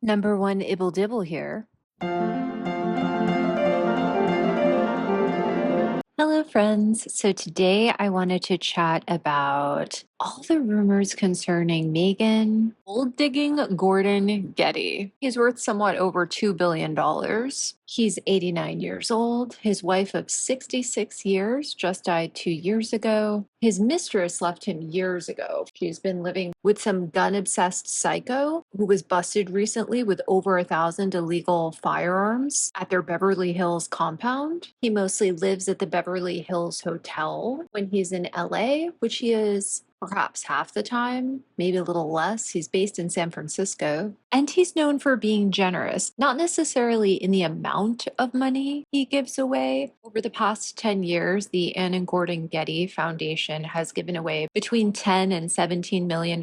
Number one Ibble Dibble here. Hello, friends. So today I wanted to chat about all the rumors concerning Meghan, gold digging Gordon Getty. He's worth somewhat over $2 billion. He's 89 years old. His wife of 66 years just died 2 years ago. His mistress left him years ago. She's been living with some gun-obsessed psycho who was busted recently with over 1,000 illegal firearms at their Beverly Hills compound. He mostly lives at the Beverly Hills Hotel when he's in LA, which he is perhaps half the time, maybe a little less. He's based in San Francisco. And he's known for being generous, not necessarily in the amount of money he gives away. Over the past 10 years, the Anne and Gordon Getty Foundation has given away between $10 and $17 million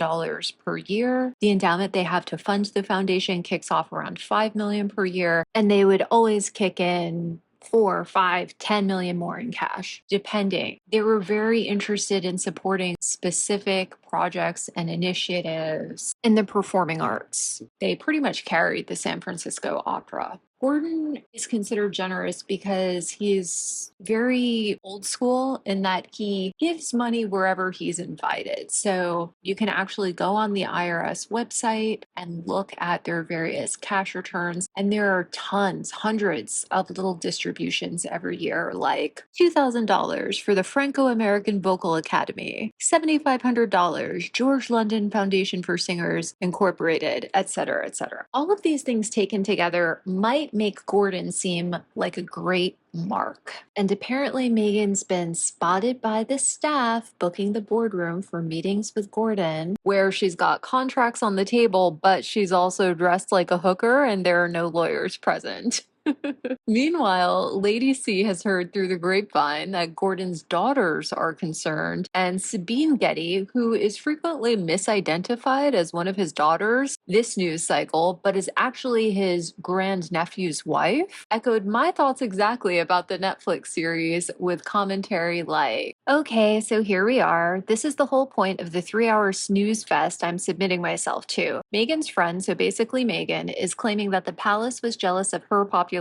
per year. The endowment they have to fund the foundation kicks off around $5 million per year, and they would always kick in 4, 5, 10 million more in cash, depending. They were very interested in supporting specific projects and initiatives in the performing arts. They pretty much carried the San Francisco Opera. Gordon is considered generous because he's very old school in that he gives money wherever he's invited. So you can actually go on the IRS website and look at their various cash returns. And there are tons, hundreds of little distributions every year, like $2,000 for the Franco-American Vocal Academy, $7,500, George London Foundation for Singers Incorporated, etc., etc. All of these things taken together might make Gordon seem like a great mark. And apparently Meghan's been spotted by the staff booking the boardroom for meetings with Gordon, where she's got contracts on the table, but she's also dressed like a hooker and there are no lawyers present. Meanwhile, Lady C has heard through the grapevine that Gordon's daughters are concerned, and Sabine Getty, who is frequently misidentified as one of his daughters this news cycle, but is actually his grandnephew's wife, echoed my thoughts exactly about the Netflix series with commentary like, okay, so here we are. This is the whole point of the 3-hour snooze fest I'm submitting myself to. Meghan's friend, so basically Meghan, is claiming that the palace was jealous of her popularity.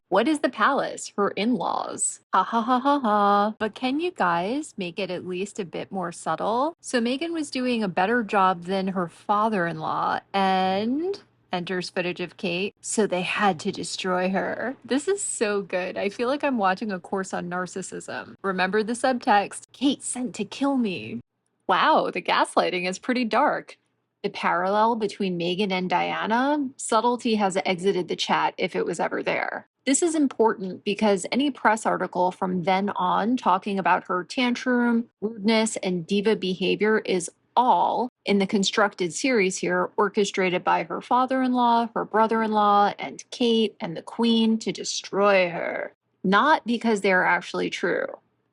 What is the palace? Her in-laws. Ha ha ha ha ha. But can you guys make it at least a bit more subtle? So Meghan was doing a better job than her father-in-law, and enters footage of Kate, so they had to destroy her. This is so good. I feel like I'm watching a course on narcissism. Remember the subtext, Kate sent to kill me. Wow, the gaslighting is pretty dark. The parallel between Meghan and Diana, subtlety has exited the chat if it was ever there. This is important because any press article from then on talking about her tantrum, rudeness, and diva behavior is all in the constructed series here, orchestrated by her father-in-law, her brother-in-law, and Kate and the Queen to destroy her. Not because they are actually true.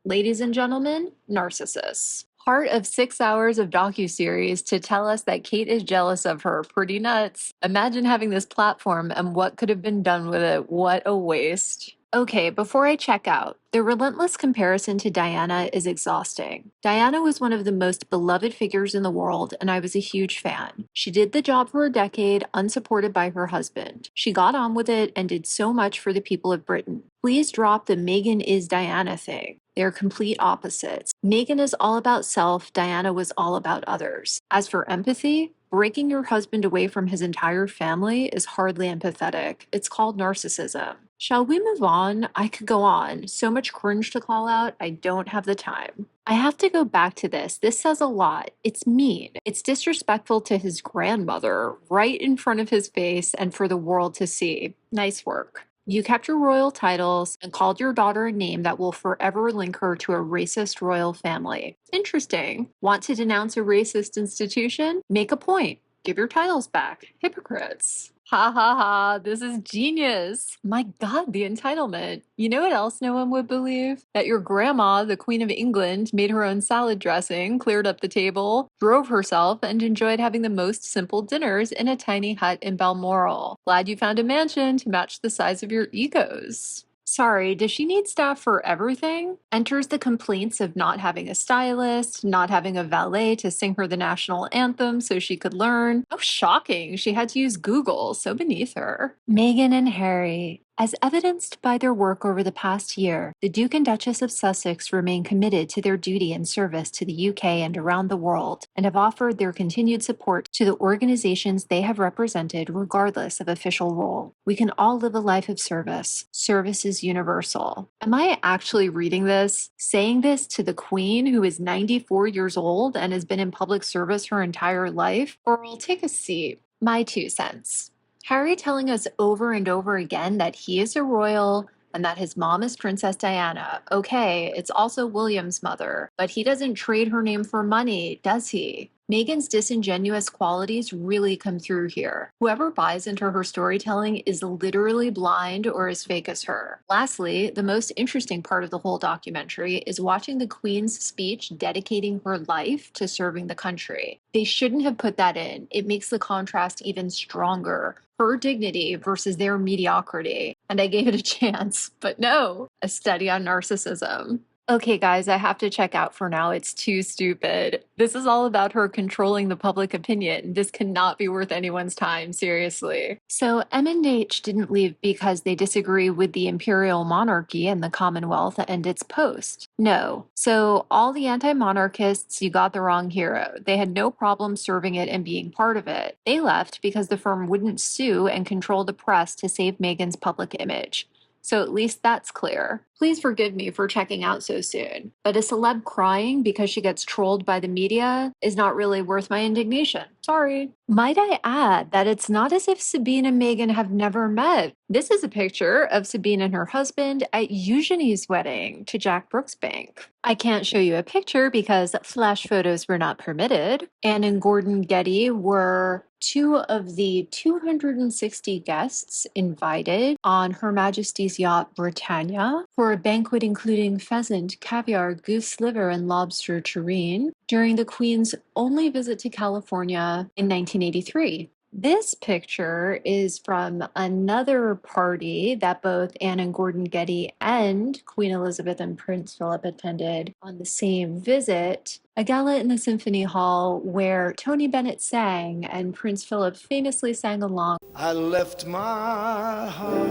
Ladies and gentlemen, narcissists. Part of 6 hours of docuseries to tell us that Kate is jealous of her. Pretty nuts. Imagine having this platform and what could have been done with it. What a waste. Okay, before I check out, the relentless comparison to Diana is exhausting. Diana was one of the most beloved figures in the world, and I was a huge fan. She did the job for a decade, unsupported by her husband. She got on with it and did so much for the people of Britain. Please drop the Meghan is Diana thing. They're complete opposites. Meghan is all about self, Diana was all about others. As for empathy, breaking your husband away from his entire family is hardly empathetic. It's called narcissism. Shall we move on? I could go on. So much cringe to call out, I don't have the time. I have to go back to this. This says a lot. It's mean. It's disrespectful to his grandmother, right in front of his face and for the world to see. Nice work. You kept your royal titles and called your daughter a name that will forever link her to a racist royal family. Interesting. Want to denounce a racist institution? Make a point. Give your titles back. Hypocrites. Ha ha ha, this is genius. My God, the entitlement. You know what else no one would believe? That your grandma, the Queen of England, made her own salad dressing, cleared up the table, drove herself, and enjoyed having the most simple dinners in a tiny hut in Balmoral. Glad you found a mansion to match the size of your egos. Sorry, does she need staff for everything? Enters the complaints of not having a stylist, not having a valet to sing her the national anthem so she could learn. Oh, shocking. She had to use Google, so beneath her. Meghan and Harry. As evidenced by their work over the past year, the Duke and Duchess of Sussex remain committed to their duty and service to the UK and around the world, and have offered their continued support to the organizations they have represented regardless of official role. We can all live a life of service. Service is universal. Am I actually reading this, saying this to the Queen, who is 94 years old and has been in public service her entire life? Or I'll take a seat. My 2 cents. Harry telling us over and over again that he is a royal and that his mom is Princess Diana. Okay, it's also William's mother, but he doesn't trade her name for money, does he? Meghan's disingenuous qualities really come through here. Whoever buys into her storytelling is literally blind or as fake as her. Lastly, the most interesting part of the whole documentary is watching the Queen's speech dedicating her life to serving the country. They shouldn't have put that in. It makes the contrast even stronger. Her dignity versus their mediocrity. And I gave it a chance, but no, a study on narcissism. Okay, guys, I have to check out for now. It's too stupid. This is all about her controlling the public opinion. This cannot be worth anyone's time, seriously. So M&H didn't leave because they disagree with the imperial monarchy and the Commonwealth and its post. No. So all the anti-monarchists, you got the wrong hero. They had no problem serving it and being part of it. They left because the firm wouldn't sue and control the press to save Meghan's public image. So at least that's clear. Please forgive me for checking out so soon, but a celeb crying because she gets trolled by the media is not really worth my indignation. Sorry. Might I add that it's not as if Sabine and Meghan have never met. This is a picture of Sabine and her husband at Eugenie's wedding to Jack Brooksbank. I can't show you a picture because flash photos were not permitted. Anne and Gordon Getty were two of the 260 guests invited on Her Majesty's yacht Britannia for a banquet including pheasant, caviar, goose liver, and lobster terrine during the Queen's only visit to California in 1983. This picture is from another party that both Anne and Gordon Getty and Queen Elizabeth and Prince Philip attended on the same visit, a gala in the Symphony Hall where Tony Bennett sang and Prince Philip famously sang along. I left my heart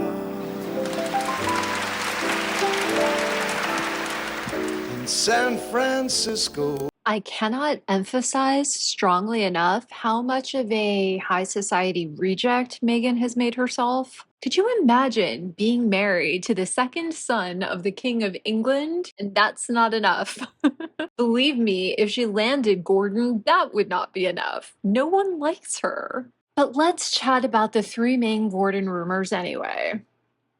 in San Francisco. I cannot emphasize strongly enough how much of a high society reject Meghan has made herself. Could you imagine being married to the second son of the King of England? And that's not enough. Believe me, if she landed Gordon, that would not be enough. No one likes her. But let's chat about the three main Gordon rumors anyway.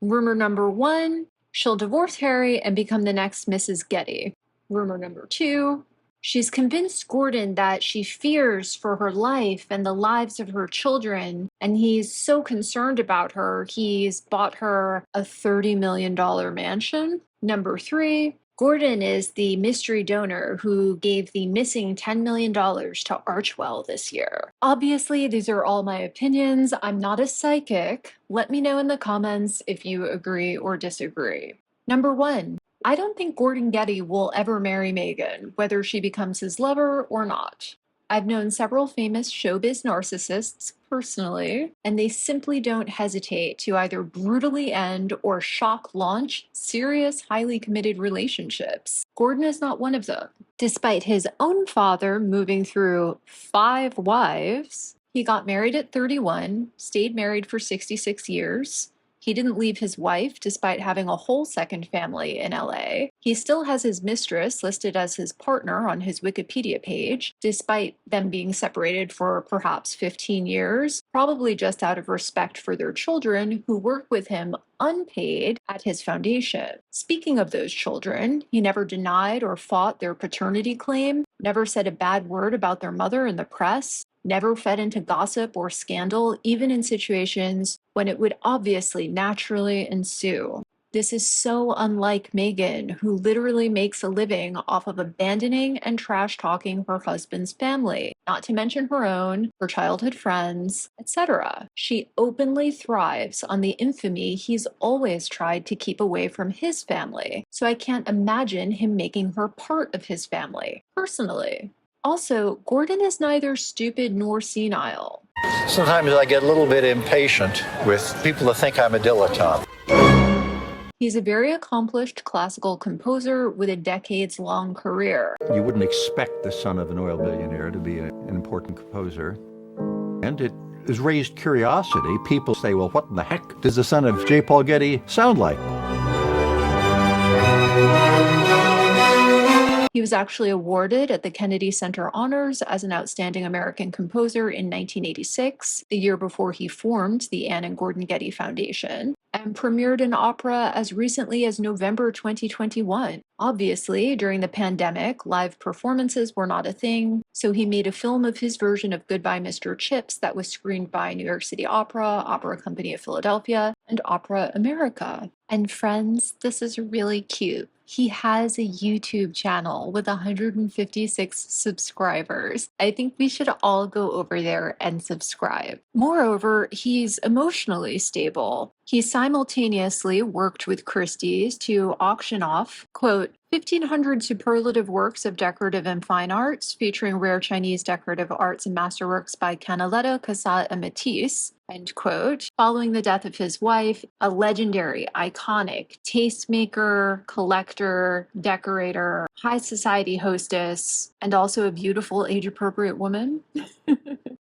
Rumor number 1, she'll divorce Harry and become the next Mrs. Getty. Rumor number 2, she's convinced Gordon that she fears for her life and the lives of her children, and he's so concerned about her, he's bought her a $30 million mansion. Number 3, Gordon is the mystery donor who gave the missing $10 million to Archewell this year. Obviously, these are all my opinions. I'm not a psychic. Let me know in the comments if you agree or disagree. Number 1, I don't think Gordon Getty will ever marry Meghan, whether she becomes his lover or not. I've known several famous showbiz narcissists personally, and they simply don't hesitate to either brutally end or shock launch serious, highly committed relationships. Gordon is not one of them. Despite his own father moving through 5 wives, he got married at 31, stayed married for 66 years. He didn't leave his wife despite having a whole second family in LA. He still has his mistress listed as his partner on his Wikipedia page, despite them being separated for perhaps 15 years, probably just out of respect for their children who work with him unpaid at his foundation. Speaking of those children, he never denied or fought their paternity claim, never said a bad word about their mother in the press, never fed into gossip or scandal, even in situations when it would obviously naturally ensue. This is so unlike Meghan, who literally makes a living off of abandoning and trash talking her husband's family, not to mention her own, her childhood friends, etc. She openly thrives on the infamy he's always tried to keep away from his family, so I can't imagine him making her part of his family, personally. Also, Gordon is neither stupid nor senile. Sometimes I get a little bit impatient with people that think I'm a dilettante. He's a very accomplished classical composer with a decades-long career. You wouldn't expect the son of an oil billionaire to be an important composer. And it has raised curiosity. People say, well, what in the heck does the son of J. Paul Getty sound like? He was actually awarded at the Kennedy Center Honors as an Outstanding American Composer in 1986, the year before he formed the Anne and Gordon Getty Foundation, and premiered an opera as recently as November 2021. Obviously, during the pandemic, live performances were not a thing, so he made a film of his version of Goodbye, Mr. Chips that was screened by New York City Opera, Opera Company of Philadelphia, and Opera America. And friends, this is really cute. He has a YouTube channel with 156 subscribers. I think we should all go over there and subscribe. Moreover, he's emotionally stable. He simultaneously worked with Christie's to auction off, quote, 1,500 superlative works of decorative and fine arts, featuring rare Chinese decorative arts and masterworks by Canaletto, Cassatt, and Matisse, end quote. Following the death of his wife, a legendary, iconic tastemaker, collector, decorator, high society hostess, and also a beautiful age-appropriate woman.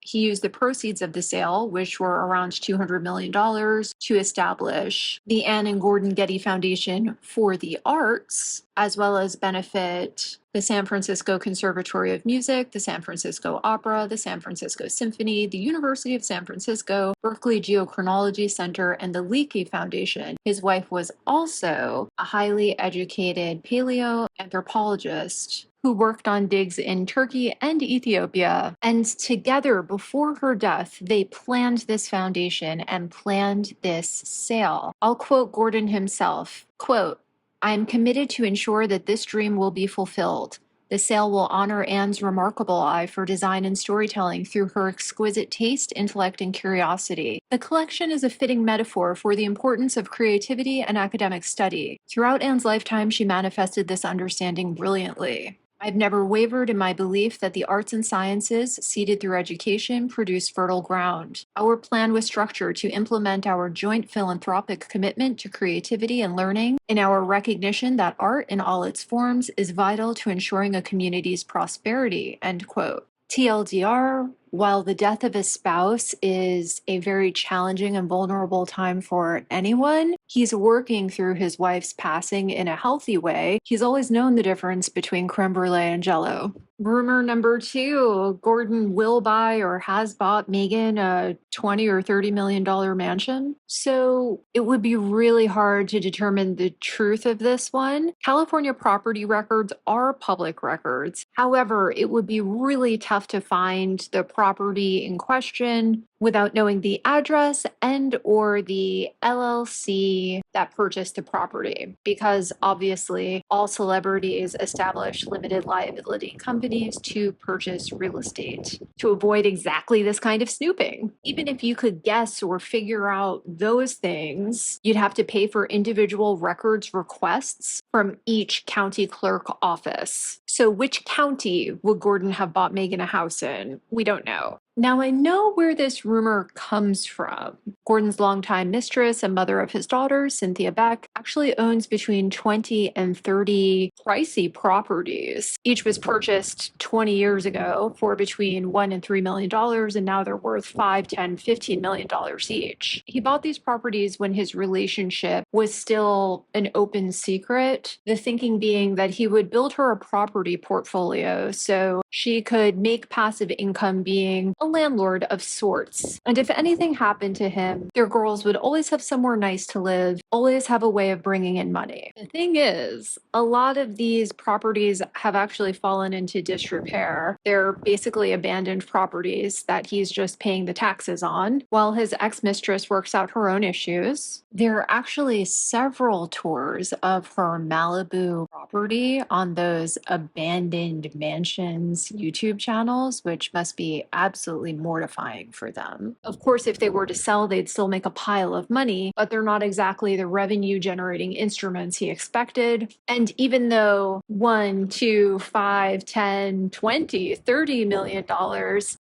He used the proceeds of the sale, which were around $200 million, to establish the Anne and Gordon Getty Foundation for the Arts, as well as benefit the San Francisco Conservatory of Music, the San Francisco Opera, the San Francisco Symphony, the University of San Francisco, Berkeley Geochronology Center, and the Leakey Foundation. His wife was also a highly educated paleoanthropologist who worked on digs in Turkey and Ethiopia. And together, before her death, they planned this foundation and planned this sale. I'll quote Gordon himself, quote, "I am committed to ensure that this dream will be fulfilled. The sale will honor Anne's remarkable eye for design and storytelling through her exquisite taste, intellect, and curiosity. The collection is a fitting metaphor for the importance of creativity and academic study. Throughout Anne's lifetime, she manifested this understanding brilliantly. I've never wavered in my belief that the arts and sciences, seeded through education, produce fertile ground. Our plan was structured to implement our joint philanthropic commitment to creativity and learning in our recognition that art in all its forms is vital to ensuring a community's prosperity," end quote. TLDR, while the death of a spouse is a very challenging and vulnerable time for anyone, he's working through his wife's passing in a healthy way. He's always known the difference between creme brulee and jello. Rumor number 2, Gordon will buy or has bought Meghan a $20 or $30 million mansion. So it would be really hard to determine the truth of this one. California property records are public records. However, it would be really tough to find the property in question without knowing the address and or the LLC that purchased the property, because obviously all celebrities establish limited liability companies to purchase real estate to avoid exactly this kind of snooping. Even if you could guess or figure out those things, you'd have to pay for individual records requests from each county clerk office. So which county would Gordon have bought Meghan a house in? We don't know. Now, I know where this rumor comes from. Gordon's longtime mistress and mother of his daughters, Cynthia Beck, actually owns between 20 and 30 pricey properties. Each was purchased 20 years ago for between $1 and $3 million, and now they're worth $5, $10, $15 million each. He bought these properties when his relationship was still an open secret, the thinking being that he would build her a property portfolio so she could make passive income being a landlord of sorts. And if anything happened to him, their girls would always have somewhere nice to live, always have a way of bringing in money. The thing is, a lot of these properties have actually fallen into disrepair. They're basically abandoned properties that he's just paying the taxes on while his ex-mistress works out her own issues. There are actually several tours of her Malibu property on those abandoned mansions YouTube channels, which must be absolutely mortifying for them. Of course, if they were to sell, they'd still make a pile of money, but they're not exactly the revenue generating instruments he expected. And even though 1, 2, 5, 10, 20, $30 million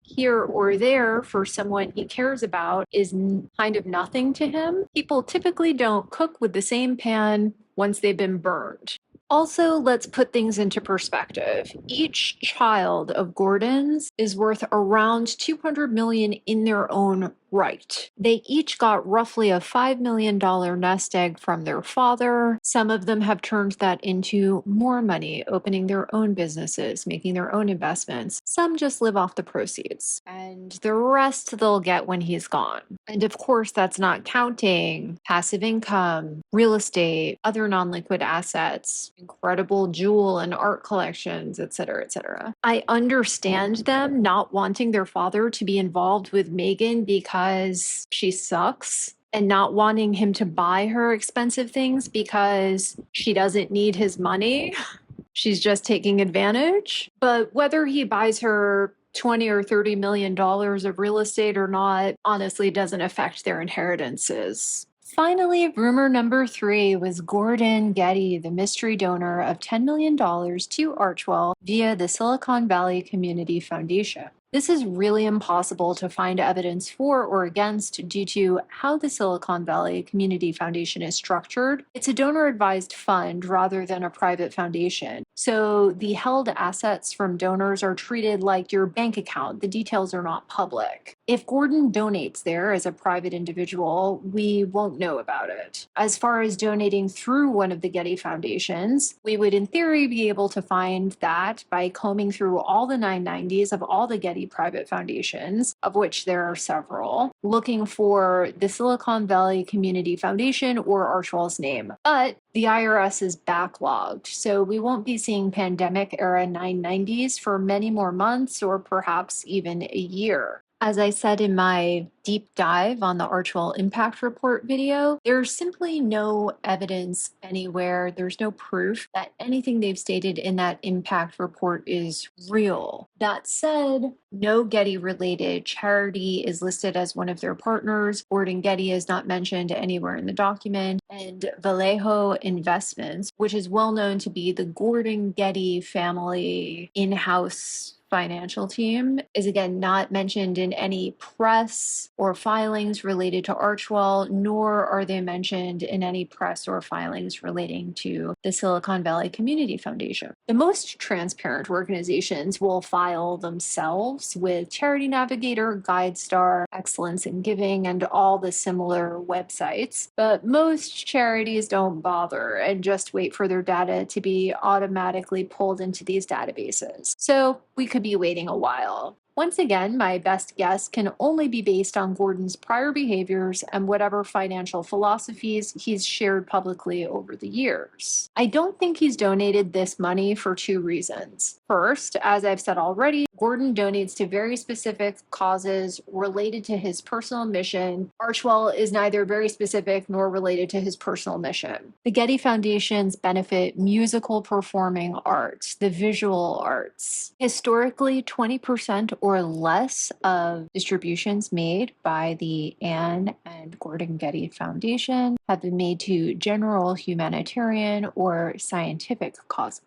here or there for someone he cares about is kind of nothing to him, people typically don't cook with the same pan once they've been burned. Also, let's put things into perspective. Each child of Gordon's is worth around $200 million in their own right. They each got roughly a $5 million nest egg from their father. Some of them have turned that into more money, opening their own businesses, making their own investments. Some just live off the proceeds, and the rest they'll get when he's gone. And of course, that's not counting passive income, real estate, other non-liquid assets, incredible jewel and art collections, etc., etc. I understand them not wanting their father to be involved with Meghan because she sucks, and not wanting him to buy her expensive things because she doesn't need his money. She's just taking advantage. But whether he buys her 20 or 30 million dollars of real estate or not honestly doesn't affect their inheritances. Finally, rumor number 3 was Gordon Getty, the mystery donor of $10 million to Archewell via the Silicon Valley Community Foundation. This is really impossible to find evidence for or against due to how the Silicon Valley Community Foundation is structured. It's a donor-advised fund rather than a private foundation. So the held assets from donors are treated like your bank account. The details are not public. If Gordon donates there as a private individual, we won't know about it. As far as donating through one of the Getty foundations, we would in theory be able to find that by combing through all the 990s of all the Getty private foundations, of which there are several, looking for the Silicon Valley Community Foundation or Archewell's name. But the IRS is backlogged, so we won't be seeing pandemic era 990s for many more months or perhaps even a year. As I said in my deep dive on the Archewell Impact Report video, there's simply no evidence anywhere. There's no proof that anything they've stated in that impact report is real. That said, no Getty-related charity is listed as one of their partners. Gordon Getty is not mentioned anywhere in the document. And Vallejo Investments, which is well known to be the Gordon Getty family in-house financial team, is again not mentioned in any press or filings related to Archewell, nor are they mentioned in any press or filings relating to the Silicon Valley Community Foundation. The most transparent organizations will file themselves with Charity Navigator, GuideStar, Excellence in Giving, and all the similar websites, but most charities don't bother and just wait for their data to be automatically pulled into these databases. So we could be waiting a while. Once again, my best guess can only be based on Gordon's prior behaviors and whatever financial philosophies he's shared publicly over the years. I don't think he's donated this money for 2 reasons. First, as I've said already, Gordon donates to very specific causes related to his personal mission. Archewell is neither very specific nor related to his personal mission. The Getty Foundations benefit musical performing arts, the visual arts. Historically, 20% or less of distributions made by the Anne and Gordon Getty Foundation have been made to general humanitarian or scientific causes.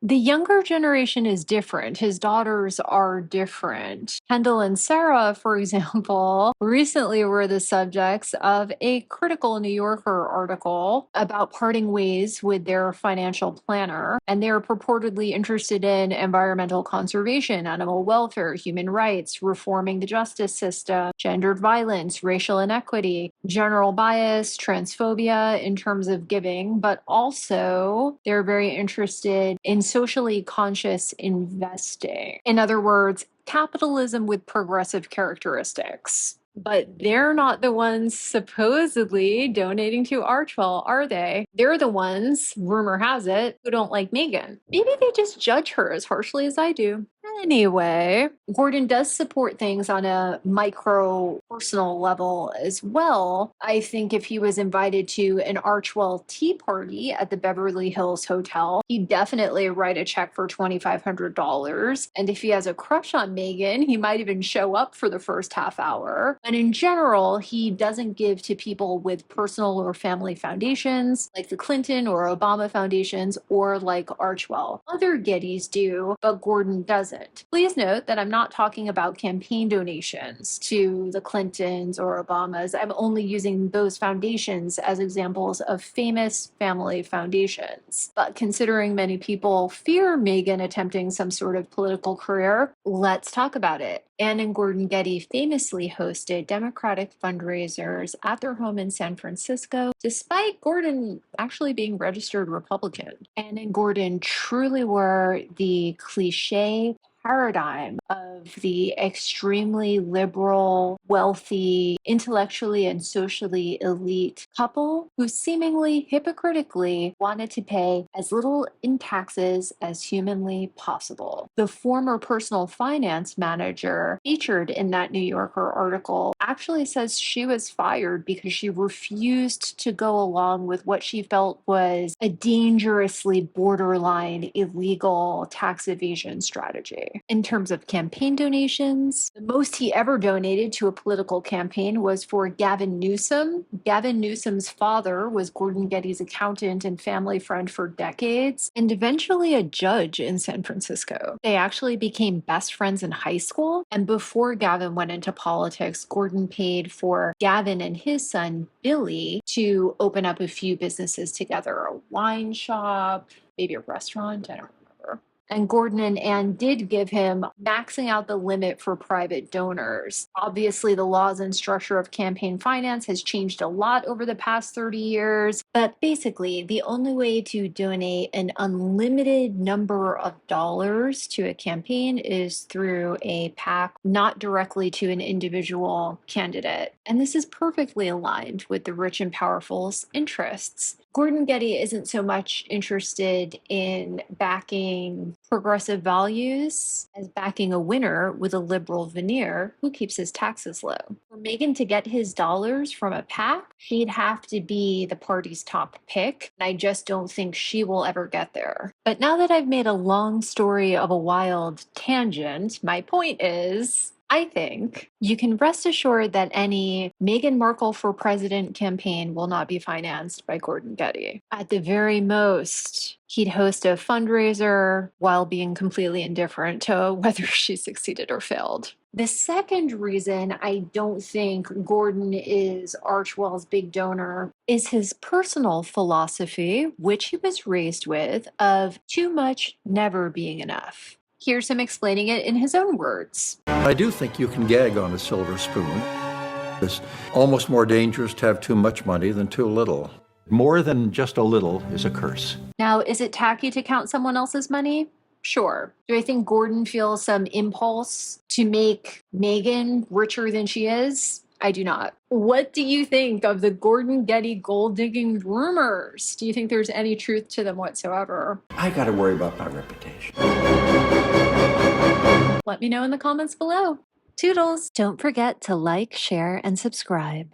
The younger generation is different. His daughters are different. Kendall and Sarah, for example, recently were the subjects of a critical New Yorker article about parting ways with their financial planner, and they're purportedly interested in environmental conservation, animal welfare, human rights, reforming the justice system, gendered violence, racial inequity, general bias, transphobia in terms of giving, but also they're very interested in socially conscious investing. In other words, capitalism with progressive characteristics. But they're not the ones supposedly donating to Archwell, are they? They're the ones, rumor has it, who don't like Meghan. Maybe they just judge her as harshly as I do. Anyway, Gordon does support things on a micro personal level as well. I think if he was invited to an Archwell tea party at the Beverly Hills Hotel, he'd definitely write a check for $2,500. And if he has a crush on Meghan, he might even show up for the first half hour. And in general, he doesn't give to people with personal or family foundations like the Clinton or Obama foundations or like Archwell. Other Gettys do, but Gordon doesn't. Please note that I'm not talking about campaign donations to the Clintons or Obamas. I'm only using those foundations as examples of famous family foundations. But considering many people fear Meghan attempting some sort of political career, let's talk about it. Anne and Gordon Getty famously hosted Democratic fundraisers at their home in San Francisco, despite Gordon actually being registered Republican. Anne and Gordon truly were the cliche paradigm of the extremely liberal, wealthy, intellectually and socially elite couple who seemingly hypocritically wanted to pay as little in taxes as humanly possible. The former personal finance manager featured in that New Yorker article actually says she was fired because she refused to go along with what she felt was a dangerously borderline illegal tax evasion strategy. In terms of campaign donations, the most he ever donated to a political campaign was for Gavin Newsom. Gavin Newsom's father was Gordon Getty's accountant and family friend for decades, and eventually a judge in San Francisco. They actually became best friends in high school, and before Gavin went into politics, Gordon paid for Gavin and his son, Billy, to open up a few businesses together, a wine shop, maybe a restaurant, I don't remember. And Gordon and Anne did give him maxing out the limit for private donors. Obviously, the laws and structure of campaign finance has changed a lot over the past 30 years, but basically, the only way to donate an unlimited number of dollars to a campaign is through a PAC, not directly to an individual candidate. And this is perfectly aligned with the rich and powerful's interests. Gordon Getty isn't so much interested in backing progressive values as backing a winner with a liberal veneer who keeps his taxes low. For Meghan to get his dollars from a PAC, she'd have to be the party's top pick, and I just don't think she will ever get there. But now that I've made a long story of a wild tangent, my point is, I think you can rest assured that any Meghan Markle for president campaign will not be financed by Gordon Getty. At the very most, he'd host a fundraiser while being completely indifferent to whether she succeeded or failed. The second reason I don't think Gordon is Archwell's big donor is his personal philosophy, which he was raised with, of too much never being enough. Here's him explaining it in his own words. I do think you can gag on a silver spoon. It's almost more dangerous to have too much money than too little. More than just a little is a curse. Now, is it tacky to count someone else's money? Sure. Do I think Gordon feels some impulse to make Meghan richer than she is? I do not. What do you think of the Gordon Getty gold digging rumors? Do you think there's any truth to them whatsoever? I got to worry about my reputation. Let me know in the comments below. Toodles! Don't forget to like, share, and subscribe.